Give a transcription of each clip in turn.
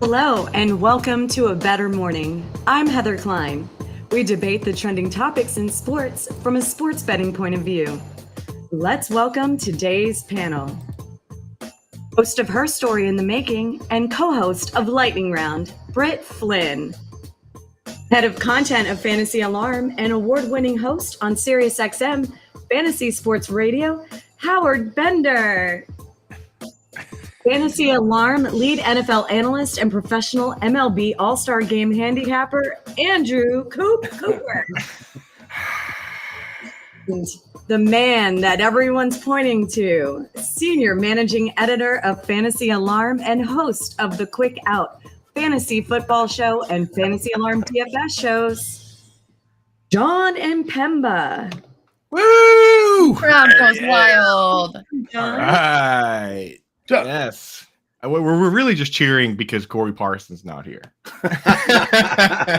Hello, and welcome to A Better Morning. I'm Heather Klein. We debate the trending topics in sports from a sports betting point of view. Let's welcome today's panel. Host of Her Story in the Making and co-host of Lightning Round, Britt Flynn. Head of content of Fantasy Alarm and award-winning host on SiriusXM Fantasy Sports Radio, Howard Bender. Fantasy Alarm lead NFL analyst and professional MLB All-Star Game handicapper, Andrew Cooper. And the man that everyone's pointing to, senior managing editor of Fantasy Alarm and host of the Quick Out Fantasy Football Show and Fantasy Alarm DFS shows, John Impemba. Woo! Crowd goes wild. All right. Yes. We're really just cheering because Corey Parsons not here. I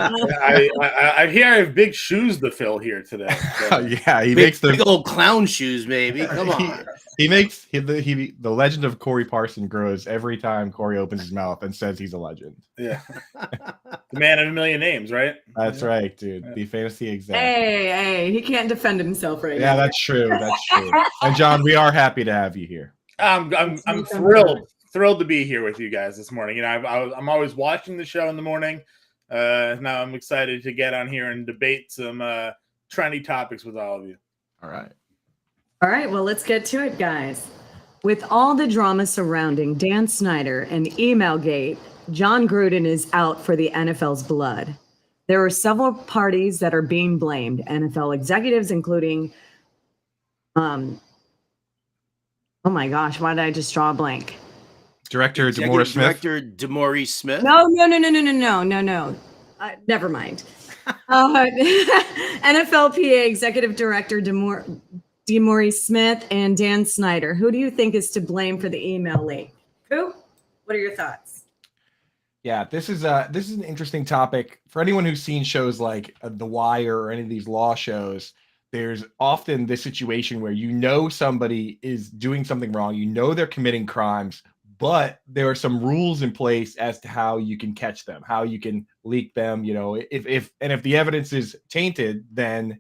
hear I have big shoes to fill here today. So. Yeah, he big, makes the big old clown shoes, maybe. Come on. He makes the legend of Corey Parsons grows every time Corey opens his mouth and says he's a legend. Yeah, the man of a million names, right? That's right, dude. The fantasy exec. Hey, he can't defend himself right now. Yeah, that's true. That's true. And John, we are happy to have you here. I'm thrilled to be here with you guys this morning. You know, I'm always watching the show in the morning. Now I'm excited to get on here and debate some trendy topics with all of you. All right, well, let's get to it, guys. With all the drama surrounding Dan Snyder and Emailgate, John Gruden is out for the NFL's blood. There are several parties that are being blamed, NFL executives, including oh my gosh, why did I just draw a blank? Director DeMaurice Smith. Director DeMaurice Smith. No. Never mind. NFLPA Executive Director DeMaurice Smith and Dan Snyder. Who do you think is to blame for the email leak? Who? What are your thoughts? Yeah, this is an interesting topic. For anyone who's seen shows like The Wire or any of these law shows, there's often this situation where you know somebody is doing something wrong, you know they're committing crimes, but there are some rules in place as to how you can catch them, how you can leak them. You know, if the evidence is tainted, then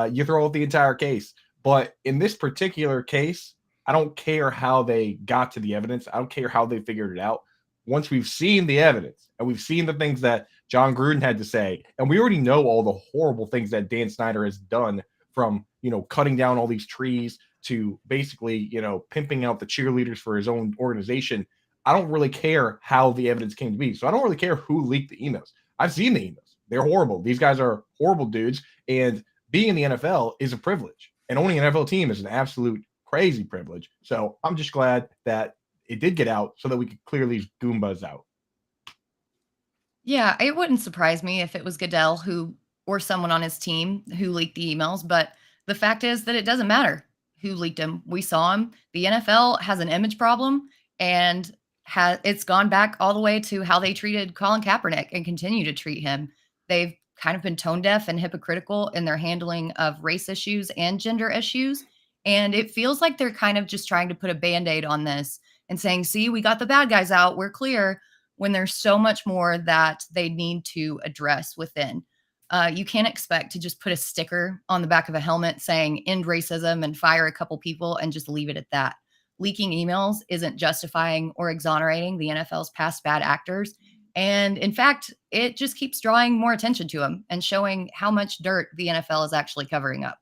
you throw out the entire case. But in this particular case, I don't care how they got to the evidence. I don't care how they figured it out. Once we've seen the evidence and we've seen the things that John Gruden had to say, and we already know all the horrible things that Dan Snyder has done, from, you know, cutting down all these trees to basically, you know, pimping out the cheerleaders for his own organization. I don't really care how the evidence came to be. So I don't really care who leaked the emails. I've seen the emails. They're horrible. These guys are horrible dudes. And being in the NFL is a privilege. And owning an NFL team is an absolute crazy privilege. So I'm just glad that it did get out so that we could clear these Goombas out. Yeah, it wouldn't surprise me if it was Goodell or someone on his team who leaked the emails. But the fact is that it doesn't matter who leaked them. We saw him. The NFL has an image problem, and it's gone back all the way to how they treated Colin Kaepernick and continue to treat him. They've kind of been tone deaf and hypocritical in their handling of race issues and gender issues. And it feels like they're kind of just trying to put a Band-Aid on this and saying, see, we got the bad guys out, we're clear, when there's so much more that they need to address within. You can't expect to just put a sticker on the back of a helmet saying end racism and fire a couple people and just leave it at that. Leaking emails isn't justifying or exonerating the NFL's past bad actors. And in fact, it just keeps drawing more attention to them and showing how much dirt the NFL is actually covering up.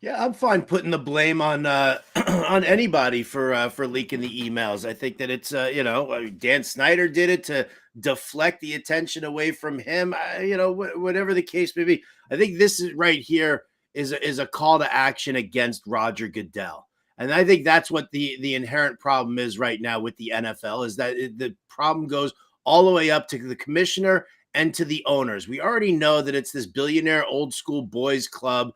Yeah, I'm fine putting the blame on on anybody for leaking the emails. I think that it's Dan Snyder did it to deflect the attention away from him. Whatever the case may be, I think this is right here is a call to action against Roger Goodell, and I think that's what the inherent problem is right now with the NFL is that the problem goes all the way up to the commissioner and to the owners. We already know that it's this billionaire old school boys club.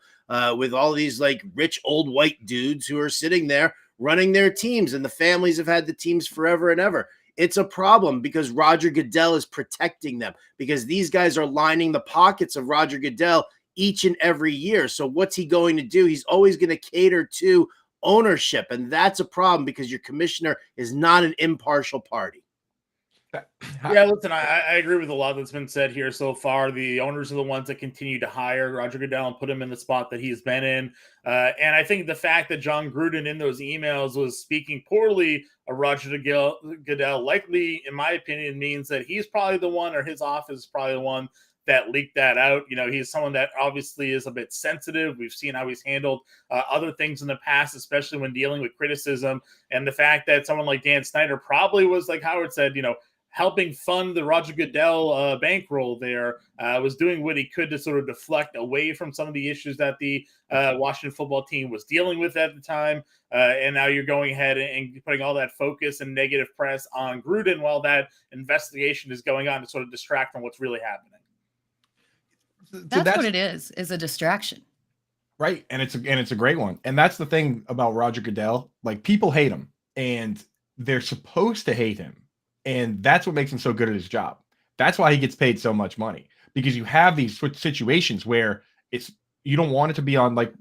With all these like rich old white dudes who are sitting there running their teams, and the families have had the teams forever and ever. It's a problem because Roger Goodell is protecting them, because these guys are lining the pockets of Roger Goodell each and every year. So what's he going to do? He's always going to cater to ownership, and that's a problem because your commissioner is not an impartial party. Yeah, listen, I agree with a lot that's been said here so far. The owners are the ones that continue to hire Roger Goodell and put him in the spot that he's been in. And I think the fact that John Gruden in those emails was speaking poorly of Roger Goodell likely, in my opinion, means that he's probably the one, or his office is probably the one that leaked that out. You know, he's someone that obviously is a bit sensitive. We've seen how he's handled other things in the past, especially when dealing with criticism. And the fact that someone like Dan Snyder probably was, like Howard said, helping fund the Roger Goodell bankroll there, was doing what he could to sort of deflect away from some of the issues that the Washington football team was dealing with at the time. And now you're going ahead and putting all that focus and negative press on Gruden while that investigation is going on to sort of distract from what's really happening. That's what it is a distraction. Right. And it's a great one. And that's the thing about Roger Goodell. Like, people hate him, and they're supposed to hate him. And that's what makes him so good at his job. That's why he gets paid so much money, because you have these situations where you don't want it to be on, like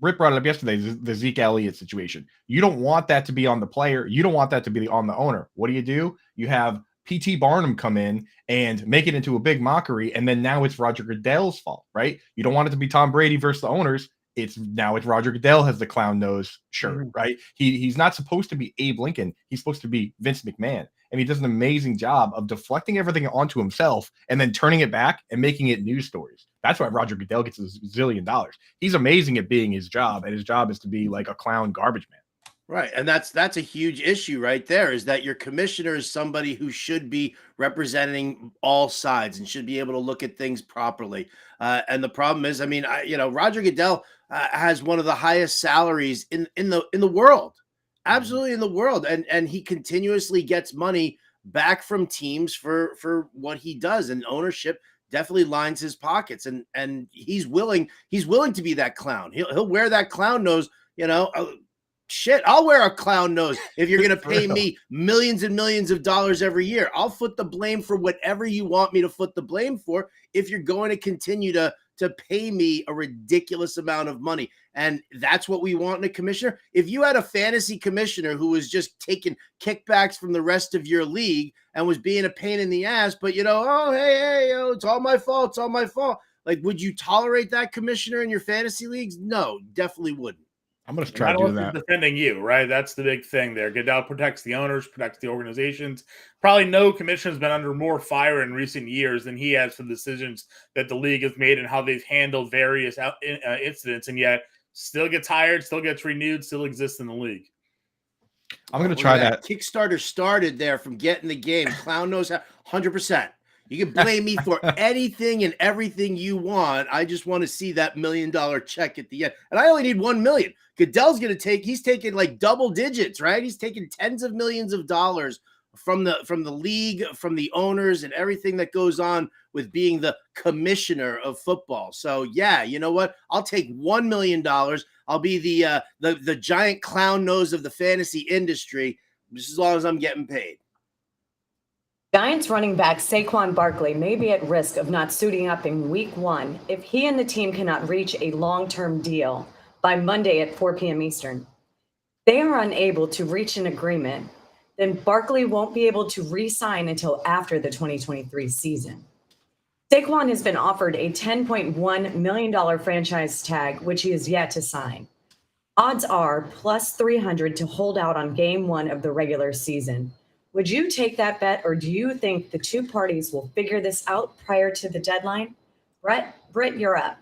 Rip brought it up yesterday, the Zeke Elliott situation. You don't want that to be on the player. You don't want that to be on the owner. What do? You have P.T. Barnum come in and make it into a big mockery, and then now it's Roger Goodell's fault, right? You don't want it to be Tom Brady versus the owners. It's Roger Goodell has the clown nose shirt, right? He's not supposed to be Abe Lincoln. He's supposed to be Vince McMahon. And he does an amazing job of deflecting everything onto himself and then turning it back and making it news stories. That's why Roger Goodell gets $1 zillion. He's amazing at being his job, and his job is to be like a clown garbage man. Right. And that's a huge issue right there, is that your commissioner is somebody who should be representing all sides and should be able to look at things properly. And the problem is, I mean, Roger Goodell has one of the highest salaries in the world, absolutely in the world. And he continuously gets money back from teams for what he does, and ownership definitely lines his pockets, and he's willing to be that clown. He'll wear that clown nose, shit, I'll wear a clown nose if you're going to pay me millions and millions of dollars every year. I'll foot the blame for whatever you want me to foot the blame for, if you're going to continue to pay me a ridiculous amount of money. And that's what we want in a commissioner. If you had a fantasy commissioner who was just taking kickbacks from the rest of your league and was being a pain in the ass, but it's all my fault. It's all my fault. Like, would you tolerate that commissioner in your fantasy leagues? No, definitely wouldn't. I'm going to try to do that. Defending you, right? That's the big thing there. Goodell protects the owners, protects the organizations. Probably no commissioner has been under more fire in recent years than he has for the decisions that the league has made and how they've handled various incidents, and yet still gets hired, still gets renewed, still exists in the league. I'm going to try that. Kickstarter started there from getting the game. Clown knows how, 100%. You can blame me for anything and everything you want. I just want to see that $1 million check at the end. And I only need $1 million. Goodell's he's taking like double digits, right? He's taking tens of millions of dollars from the league, from the owners, and everything that goes on with being the commissioner of football. So yeah, you know what? I'll take $1 million. I'll be the giant clown nose of the fantasy industry, just as long as I'm getting paid. Giants running back Saquon Barkley may be at risk of not suiting up in week 1 if he and the team cannot reach a long-term deal by Monday at 4 p.m. Eastern. They are unable to reach an agreement, then Barkley won't be able to re-sign until after the 2023 season. Saquon has been offered a $10.1 million franchise tag, which he is yet to sign. Odds are plus 300 to hold out on game 1 of the regular season. Would you take that bet, or do you think the two parties will figure this out prior to the deadline? Britt, you're up.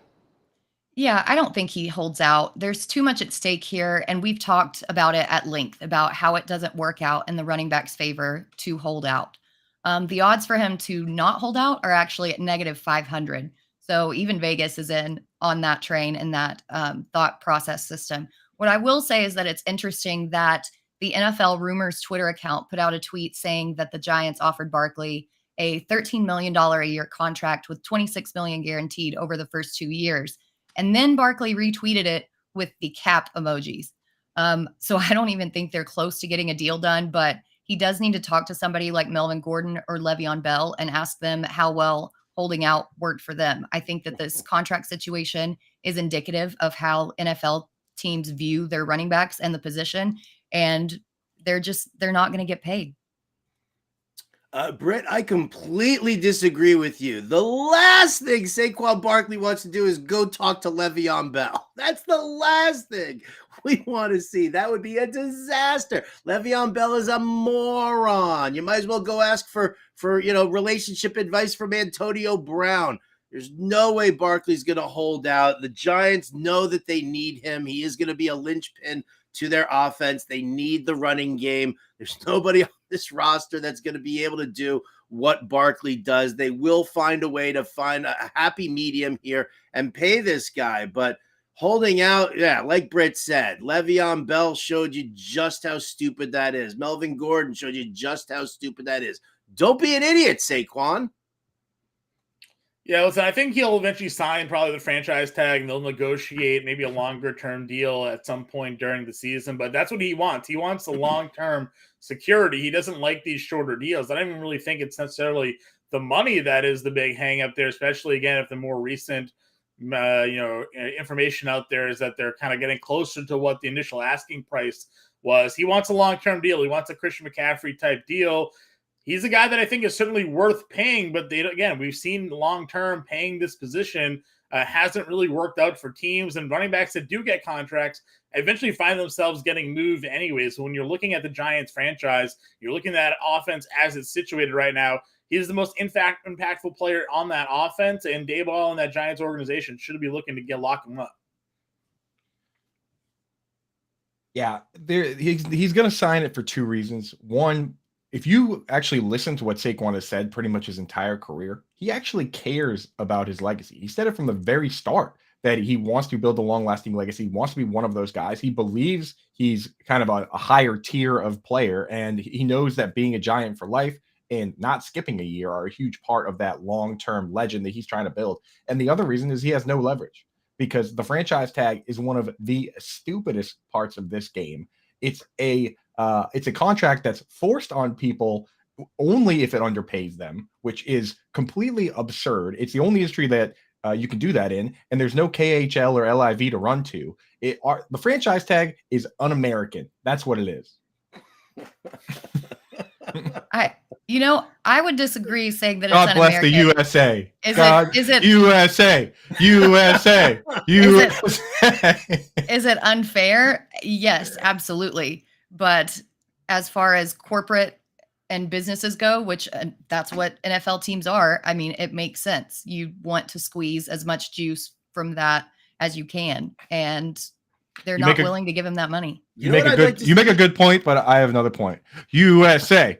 Yeah, I don't think he holds out. There's too much at stake here, and we've talked about it at length about how it doesn't work out in the running back's favor to hold out. The odds for him to not hold out are actually at negative 500. So even Vegas is in on that train and that thought process system. What I will say is that it's interesting that the NFL Rumors Twitter account put out a tweet saying that the Giants offered Barkley a $13 million a year contract with $26 million guaranteed over the first 2 years. And then Barkley retweeted it with the cap emojis. So I don't even think they're close to getting a deal done, but he does need to talk to somebody like Melvin Gordon or Le'Veon Bell and ask them how well holding out worked for them. I think that this contract situation is indicative of how NFL teams view their running backs and the position, and they're not going to get paid. Britt, I completely disagree with you. The last thing Saquon Barkley wants to do is go talk to Le'Veon Bell. That's the last thing we want to see. That would be a disaster. Le'Veon Bell is a moron. You might as well go ask for relationship advice from Antonio Brown. There's no way Barkley's going to hold out. The Giants know that they need him. He is going to be a linchpin to their offense. They need the running game. There's nobody on this roster that's going to be able to do what Barkley does. They will find a way to find a happy medium here and pay this guy. But holding out, yeah, like Britt said, Le'Veon Bell showed you just how stupid that is. Melvin Gordon showed you just how stupid that is. Don't be an idiot, Saquon. Yeah, listen, I think he'll eventually sign probably the franchise tag and they'll negotiate maybe a longer-term deal at some point during the season. But that's what he wants. He wants the long-term security. He doesn't like these shorter deals. I don't even really think it's necessarily the money that is the big hang-up there, especially, again, if the more recent information out there is that they're kind of getting closer to what the initial asking price was. He wants a long-term deal. He wants a Christian McCaffrey-type deal. He's a guy that I think is certainly worth paying, but we've seen long-term paying this position hasn't really worked out for teams, and running backs that do get contracts eventually find themselves getting moved anyway. So when you're looking at the Giants franchise, you're looking at offense as it's situated right now. He's the most impactful player on that offense, and Daboll and that Giants organization should be looking to lock him up. Yeah, he's going to sign it for two reasons. One, if you actually listen to what Saquon has said pretty much his entire career, he actually cares about his legacy. He said it from the very start that he wants to build a long-lasting legacy. He wants to be one of those guys. He believes he's kind of a higher tier of player, and he knows that being a Giant for life and not skipping a year are a huge part of that long-term legend that he's trying to build. And the other reason is he has no leverage, because the franchise tag is one of the stupidest parts of this game. It's a contract that's forced on people only if it underpays them, which is completely absurd. It's the only industry that you can do that in, and there's no KHL or LIV to run to. The franchise tag is un-American. That's what it is. I would disagree saying that God it's bless un-American. the USA. Is it USA? Is it unfair? Yes, absolutely. But as far as corporate and businesses go, which that's what NFL teams are, I mean, it makes sense. You want to squeeze as much juice from that as you can, and they're not willing to give him that money. You make a good point, but I have another point. USA.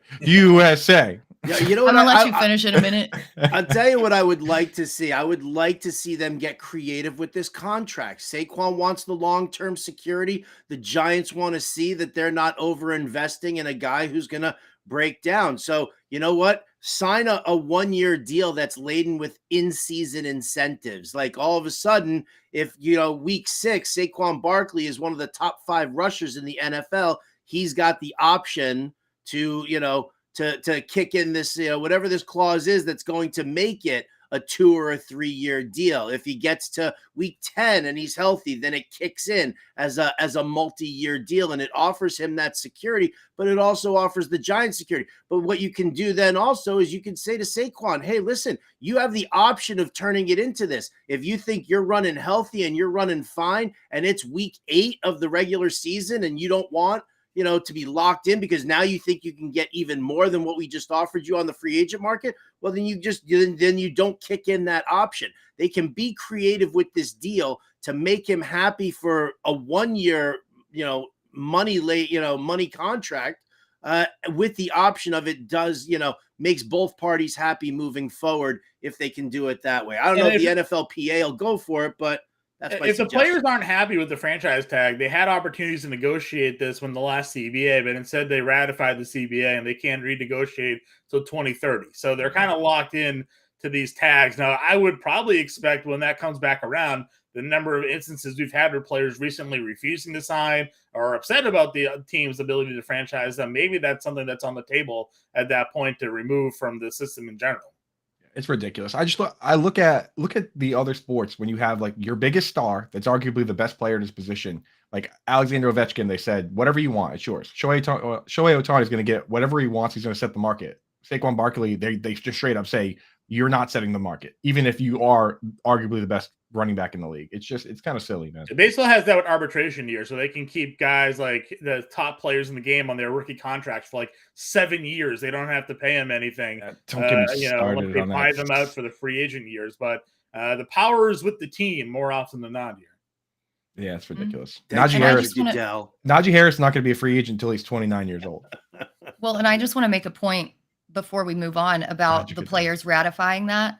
Yeah, you know what? I'm gonna let you finish in a minute. I'll tell you what I would like to see. I would like to see them get creative with this contract. Saquon wants the long-term security. The Giants want to see that they're not over-investing in a guy who's going to break down. So, you know what? Sign a one-year deal that's laden with in-season incentives. Like all of a sudden, if, week 6, Saquon Barkley is one of the top 5 rushers in the NFL, he's got the option to, to kick in this, whatever this clause is that's going to make it a 2 or a 3 year deal. If he gets to week 10 and he's healthy, then it kicks in as a multi-year deal, and it offers him that security, but it also offers the Giants security. But what you can do then also is you can say to Saquon, hey, listen, you have the option of turning it into this. If you think you're running healthy and you're running fine and it's week 8 of the regular season and you don't want to be locked in because now you think you can get even more than what we just offered you on the free agent market, well, then you don't kick in that option. They can be creative with this deal to make him happy for a 1 year, money contract with the option of it does, makes both parties happy moving forward if they can do it that way. I don't know if the NFLPA will go for it, but if the players aren't happy with the franchise tag, they had opportunities to negotiate this when the last CBA, but instead they ratified the CBA and they can't renegotiate till 2030. So they're kind of locked in to these tags. Now, I would probably expect when that comes back around, the number of instances we've had where players recently refusing to sign or upset about the team's ability to franchise them, maybe that's something that's on the table at that point to remove from the system in general. It's ridiculous. I look at the other sports when you have like your biggest star that's arguably the best player in his position, like Alexander Ovechkin. They said, whatever you want, it's yours. Shohei Ohtani is going to get whatever he wants. He's going to set the market. Saquon Barkley, they just straight up say you're not setting the market, even if you are arguably the best running back in the league. It's kind of silly, man. Baseball has that with arbitration year, so they can keep guys like the top players in the game on their rookie contracts for like 7 years. They don't have to pay them anything. Don't get me Unless started they on buy that. them out for the free agent years. But the power is with the team more often than not here. Yeah, it's ridiculous. Thanks, Najee And I Harris. just wanna- Goodell. Najee Harris is not going to be a free agent until he's 29 years old. Well, and I just want to make a point before we move on about the players ratifying that.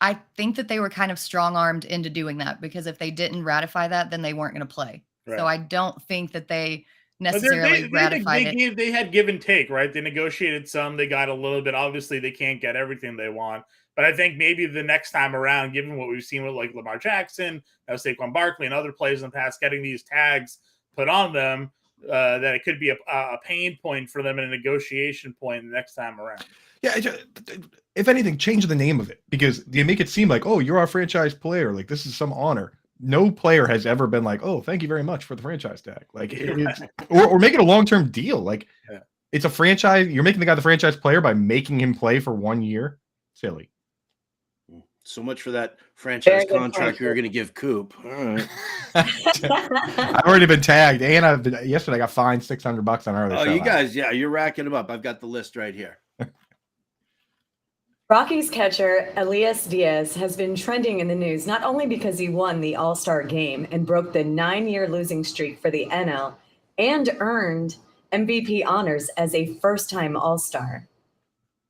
I think that they were kind of strong-armed into doing that, because if they didn't ratify that, then they weren't going to play. Right. So I don't think that they necessarily ratified it. They had give and take, right? They negotiated some, they got a little bit. Obviously, they can't get everything they want. But I think maybe the next time around, given what we've seen with like Lamar Jackson, Saquon Barkley, and other players in the past, getting these tags put on them, that it could be a pain point for them and a negotiation point the next time around. Yeah, if anything, change the name of it, because they make it seem like, oh, you're our franchise player. Like, this is some honor. No player has ever been like, oh, thank you very much for the franchise tag. Like, or make it a long-term deal. Like, It's a franchise. You're making the guy the franchise player by making him play for 1 year. Silly. So much for that franchise contract we were going to give Coop. All right. I've already been tagged, and yesterday I got fined $600 on our other show. You guys, you're racking them up. I've got the list right here. Rockies catcher Elias Diaz has been trending in the news not only because he won the All-Star game and broke the 9-year losing streak for the NL and earned MVP honors as a first-time All-Star.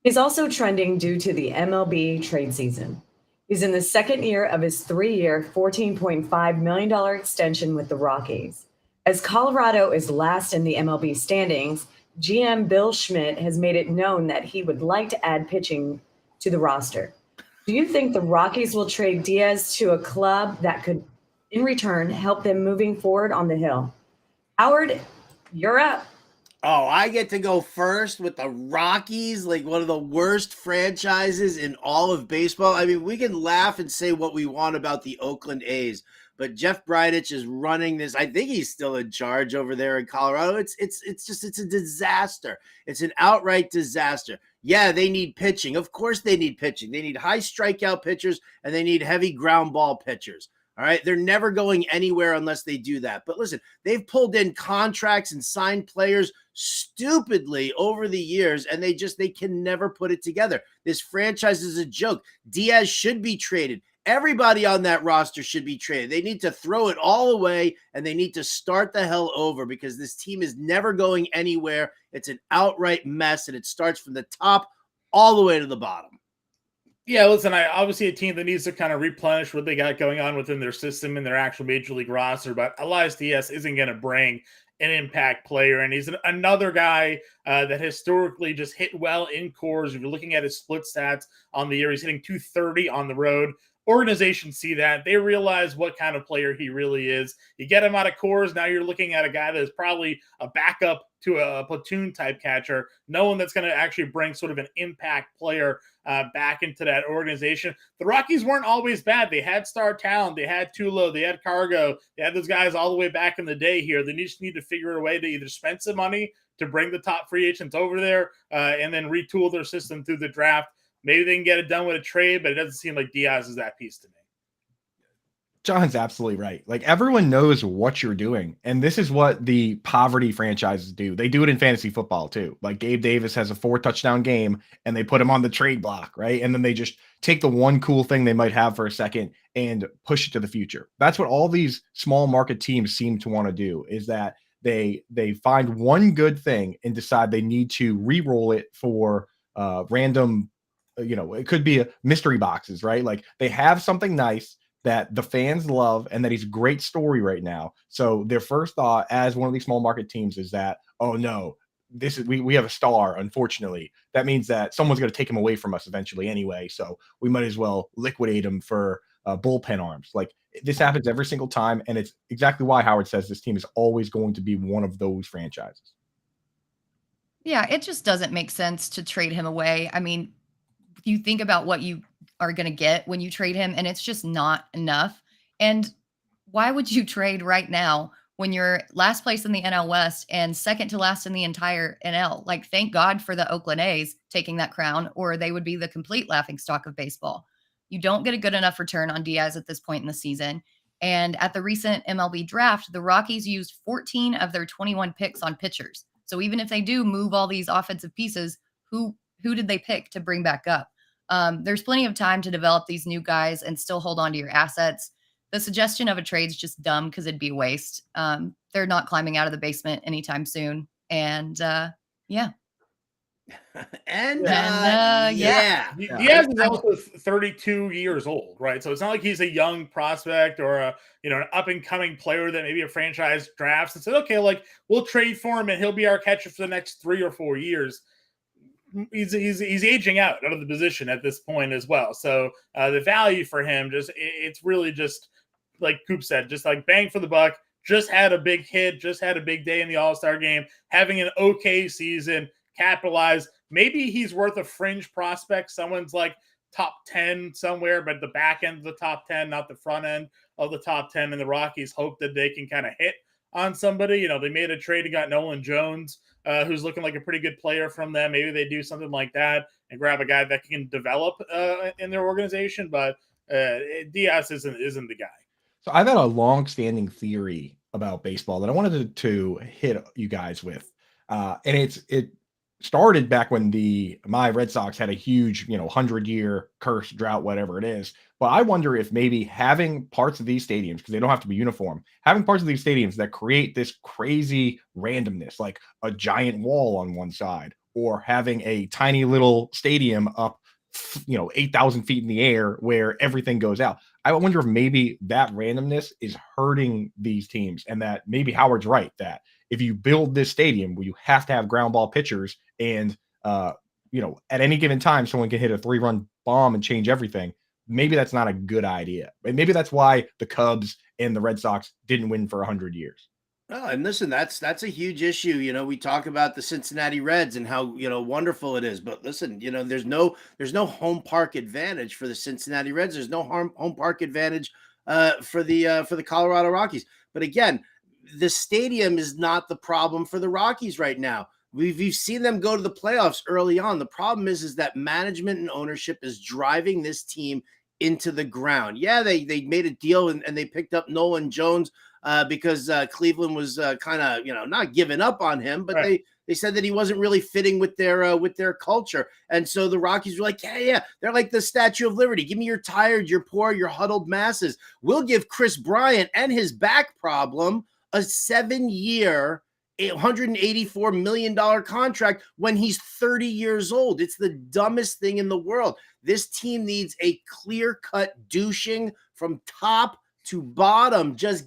He's also trending due to the MLB trade season. He's in the second year of his 3-year, $14.5 million extension with the Rockies. As Colorado is last in the MLB standings, GM Bill Schmidt has made it known that he would like to add pitching to the roster. Do you think the Rockies will trade Diaz to a club that could, in return, help them moving forward on the hill? Howard, you're up. Oh, I get to go first with the Rockies, like one of the worst franchises in all of baseball. I mean, we can laugh and say what we want about the Oakland A's, but Jeff Bridich is running this. I think he's still in charge over there in Colorado. It's a disaster. It's an outright disaster. Yeah, they need pitching. Of course they need pitching. They need high strikeout pitchers, and they need heavy ground ball pitchers. All right, they're never going anywhere unless they do that. But listen, they've pulled in contracts and signed players stupidly over the years, and they can never put it together. This franchise is a joke. Diaz should be traded. Everybody on that roster should be traded. They need to throw it all away, and they need to start the hell over, because this team is never going anywhere. It's an outright mess, and it starts from the top all the way to the bottom. Yeah, listen, obviously a team that needs to kind of replenish what they got going on within their system and their actual major league roster, but Elias Diaz isn't going to bring an impact player, and he's another guy that historically just hit well in cores. If you're looking at his split stats on the year, he's hitting .230 on the road. Organizations see that. They realize what kind of player he really is. You get him out of cores, now you're looking at a guy that is probably a backup to a platoon type catcher, no one that's going to actually bring sort of an impact player back into that organization. The Rockies weren't always bad. They had star talent. They had Tulo. They had Cargo. They had those guys all the way back in the day here. They just need to figure a way to either spend some money to bring the top free agents over there and then retool their system through the draft. Maybe they can get it done with a trade, but it doesn't seem like Diaz is that piece to me. John's absolutely right. Like, everyone knows what you're doing. And this is what the poverty franchises do. They do it in fantasy football too. Like, Gabe Davis has a 4-touchdown game and they put him on the trade block, right? And then they just take the one cool thing they might have for a second and push it to the future. That's what all these small market teams seem to want to do, is that they find one good thing and decide they need to re-roll it for random, it could be mystery boxes, right? Like, they have something nice that the fans love and that he's a great story right now. So their first thought as one of these small market teams is that, oh no, we have a star. Unfortunately, that means that someone's going to take him away from us eventually anyway. So we might as well liquidate him for bullpen arms. Like, this happens every single time. And it's exactly why Howard says this team is always going to be one of those franchises. Yeah, it just doesn't make sense to trade him away. I mean, you think about what you are going to get when you trade him, and it's just not enough. And why would you trade right now when you're last place in the NL West and second to last in the entire NL. Like, thank God for the Oakland A's taking that crown, or they would be the complete laughingstock of baseball. You don't get a good enough return on Diaz at this point in the season. And at the recent MLB draft, the Rockies used 14 of their 21 picks on pitchers. So even if they do move all these offensive pieces, who did they pick to bring back up? There's plenty of time to develop these new guys and still hold on to your assets. The suggestion of a trade is just dumb because it'd be a waste. They're not climbing out of the basement anytime soon. And yeah. Diaz is also 32 years old, right? So it's not like he's a young prospect or an up and coming player that maybe a franchise drafts and said, okay, like we'll trade for him and he'll be our catcher for the next 3 or 4 years. He's aging out of the position at this point as well. So the value for him it's really just like Coop said, just like bang for the buck. Just had a big hit, just had a big day in the All-Star game, having an okay season. Capitalize. Maybe he's worth a fringe prospect. Someone's like top 10 somewhere, but the back end of the top 10, not the front end of the top 10. And the Rockies hope that they can kind of hit on somebody. They made a trade and got Nolan Jones, who's looking like a pretty good player from them. Maybe they do something like that and grab a guy that can develop in their organization. But Diaz isn't the guy. So I've had a long-standing theory about baseball that I wanted to hit you guys with, and it started back when my Red Sox had a huge 100-year curse, drought, whatever it is. But I wonder if maybe having parts of these stadiums, because they don't have to be uniform, having parts of these stadiums that create this crazy randomness, like a giant wall on one side, or having a tiny little stadium up 8,000 feet in the air where everything goes out. I wonder if maybe that randomness is hurting these teams, and that maybe Howard's right, that if you build this stadium where you have to have ground ball pitchers and at any given time someone can hit a 3-run bomb and change everything, maybe that's not a good idea. And maybe that's why the Cubs and the Red Sox didn't win for 100 years. Oh, and listen, that's a huge issue. We talk about the Cincinnati Reds and how, wonderful it is. But listen, there's no home park advantage for the Cincinnati Reds. There's no home park advantage for the Colorado Rockies. But again, the stadium is not the problem for the Rockies right now. We've seen them go to the playoffs early on. The problem is that management and ownership is driving this team into the ground. Yeah, they made a deal and they picked up Nolan Jones because Cleveland was kind of not giving up on him, but right. They said that he wasn't really fitting with their culture. And so the Rockies were like, yeah, they're like the Statue of Liberty. Give me your tired, your poor, your huddled masses. We'll give Chris Bryant and his back problem a 7-year, $184 million contract when he's 30 years old. It's the dumbest thing in the world. This team needs a clear-cut douching from top to bottom. Just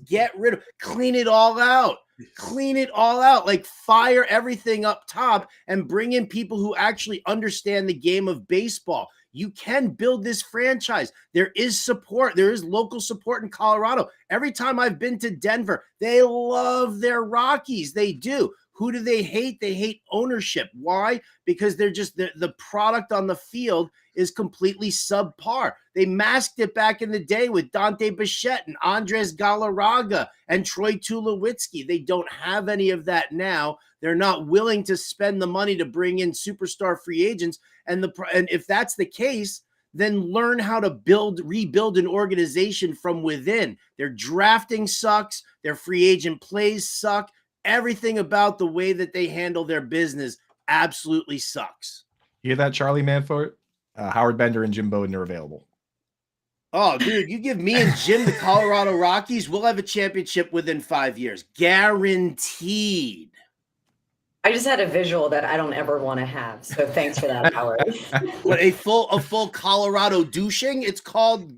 clean it all out. Clean it all out. Like, fire everything up top and bring in people who actually understand the game of baseball. You can build this franchise. There is support. There is local support in Colorado. Every time I've been to Denver, they love their Rockies. They do. Who do they hate? They hate ownership. Why? Because they're just the product on the field is completely subpar. They masked it back in the day with Dante Bichette and Andres Galarraga and Troy Tulowitzki. They don't have any of that now. They're not willing to spend the money to bring in superstar free agents. And if that's the case, then learn how to rebuild an organization from within. Their drafting sucks. Their free agent plays suck. Everything about the way that they handle their business absolutely sucks. You hear that, Charlie Manfort? Howard Bender and Jim Bowden are available. Oh, dude, you give me and Jim the Colorado Rockies, we'll have a championship within 5 years. Guaranteed. I just had a visual that I don't ever want to have. So thanks for that, Howard. What, a full Colorado douching? It's called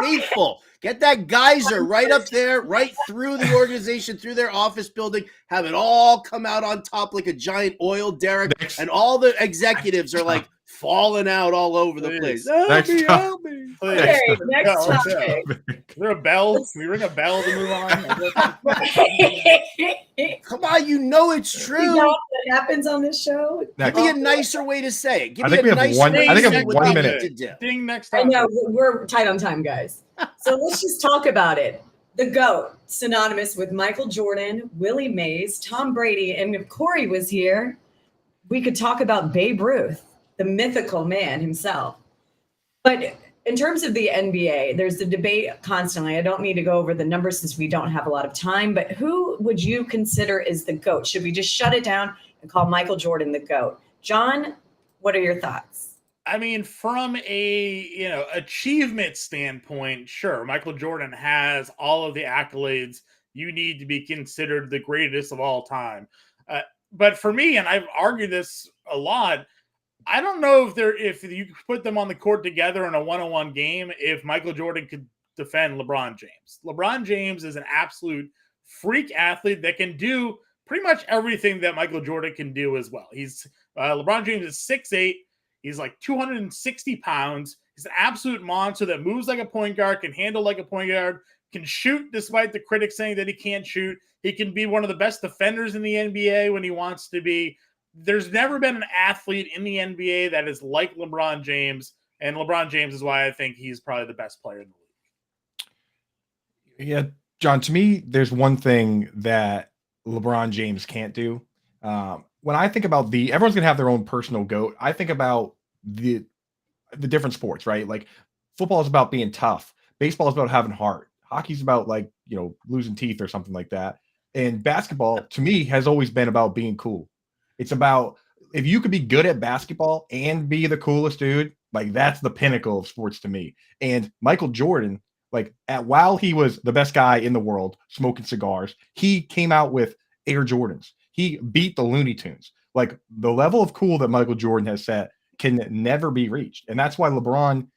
Faithful. Get that geyser right up there, right through the organization, through their office building, have it all come out on top like a giant oil derrick, and all the executives are like falling out all over the place. Help me. Okay, next topic. Is there a bell? Can we ring a bell to move on? Come on, you know it's true. You know what happens on this show? Give me a nicer way to say it. Give I think we have 1 minute. Ding, next I topic. know, we're tight on time, guys. So let's just talk about it. The GOAT, synonymous with Michael Jordan, Willie Mays, Tom Brady, and if Corey was here, we could talk about Babe Ruth, the mythical man himself. But in terms of the NBA, there's the debate constantly. I don't need to go over the numbers since we don't have a lot of time, but who would you consider is the GOAT? Should we just shut it down and call Michael Jordan the GOAT? John, what are your thoughts? I mean, from a achievement standpoint, sure, Michael Jordan has all of the accolades you need to be considered the greatest of all time. But for me, and I've argued this a lot, I don't know if you put them on the court together in a one-on-one game, if Michael Jordan could defend LeBron James. LeBron James is an absolute freak athlete that can do pretty much everything that Michael Jordan can do as well. LeBron James is 6'8". He's like 260 pounds. He's an absolute monster that moves like a point guard, can handle like a point guard, can shoot despite the critics saying that he can't shoot. He can be one of the best defenders in the NBA when he wants to be. There's never been an athlete in the NBA that is like LeBron James, and LeBron James is why I think he's probably the best player in the league. Yeah, John, to me, there's one thing that LeBron James can't do. When I think about everyone's gonna have their own personal GOAT. I think about the different sports, right? Like football is about being tough. Baseball is about having heart. Hockey's about losing teeth or something like that. And basketball, to me, has always been about being cool. It's about if you could be good at basketball and be the coolest dude, that's the pinnacle of sports to me. And Michael Jordan, while he was the best guy in the world smoking cigars, he came out with Air Jordans. He beat the Looney Tunes. The level of cool that Michael Jordan has set can never be reached. And that's why LeBron,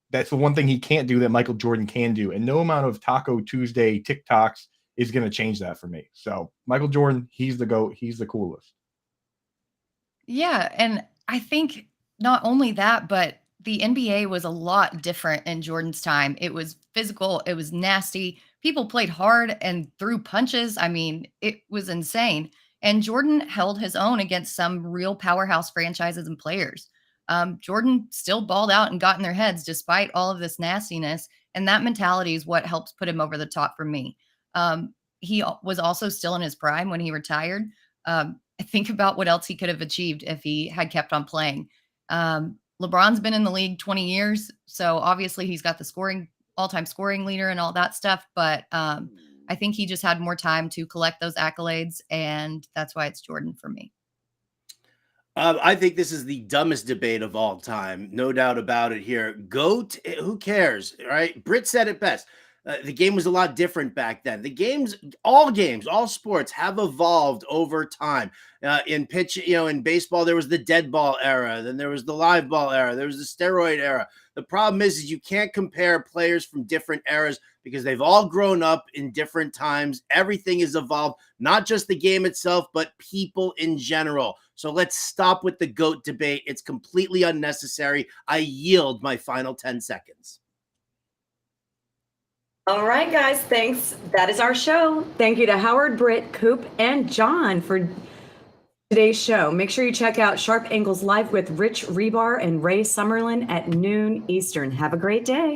that's the one thing he can't do that Michael Jordan can do. And no amount of Taco Tuesday TikToks is going to change that for me. So Michael Jordan, he's the GOAT. He's the coolest. Yeah, and I think not only that, but the NBA was a lot different in Jordan's time. It was physical, it was nasty. People played hard and threw punches. I mean, it was insane. And Jordan held his own against some real powerhouse franchises and players. Jordan still balled out and got in their heads despite all of this nastiness. And that mentality is what helps put him over the top for me. He was also still in his prime when he retired. I think about what else he could have achieved if he had kept on playing. LeBron's been in the league 20 years, so obviously he's got the all-time scoring leader and all that stuff. But I think he just had more time to collect those accolades, and that's why it's Jordan for me. I think this is the dumbest debate of all time. No doubt about it here. GOAT, who cares, right? Britt said it best. The game was a lot different back then. All sports have evolved over time. In baseball, there was the dead ball era. Then there was the live ball era. There was the steroid era. The problem is you can't compare players from different eras because they've all grown up in different times. Everything has evolved, not just the game itself, but people in general. So let's stop with the GOAT debate. It's completely unnecessary. I yield my final 10 seconds. All right, guys, thanks. That is our show. Thank you to Howard, Britt, Coop, and John for today's show. Make sure you check out Sharp Angles Live with Rich Rebar and Ray Summerlin at noon Eastern. Have a great day.